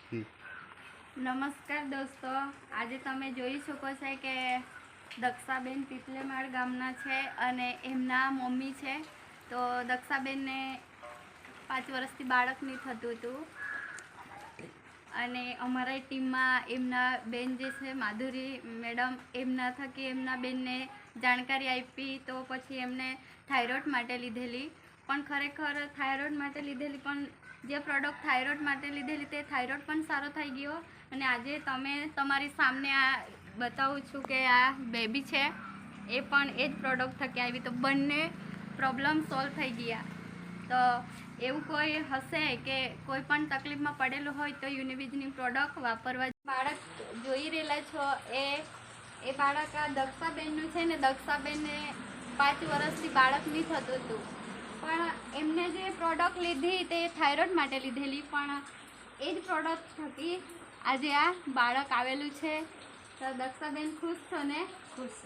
નમસ્કાર દોસ્તો, આજે તમે જોઈ શકો છો કે દક્ષાબેન પીપલેમાળ ગામના છે અને એમના મમ્મી છે. તો દક્ષાબેનને 5 વર્ષથી બાળક નહીં થતું હતું અને અમારા ટીમમાં એમના બેન જે છે માધુરી મેડમ, એમના થકી એમના બેનને જાણકારી આપી. તો પછી એમને થાઇરોઇડ માટે લીધેલી, પણ ખરેખર થાઇરોઇડ માટે લીધેલી, પણ જે પ્રોડક્ટ થાઇરોઇડ માટે લીધેલી તે થાઇરોઇડ પણ સારો થઈ ગયો. અને આજે તમે તમારી સામે આ બતાવું છું કે આ બેબી છે, એ પણ એ જ પ્રોડક્ટ થકી આવી. તો બંને પ્રોબ્લેમ સોલ્વ થઈ ગયા. તો એવું કોઈ હશે કે કોઈ પણ તકલીફમાં પડેલું હોય તો યુનિવિઝની પ્રોડક્ટ વાપરવા. બાળક જોઈ રહેલા છો એ બાળક આ દક્ષાબેનનું છે ને. દક્ષાબેનને 5 વર્ષથી બાળક નહીં થતું હતું, પણ એમને જે પ્રોડક્ટ લીધી તે થાઇરોઇડ માટે લીધેલી, પણ એ જ પ્રોડક્ટ થકી આજે આ બાળક આવેલું છે. તો દક્ષાબેન ખુશ છો ને? ખુશ.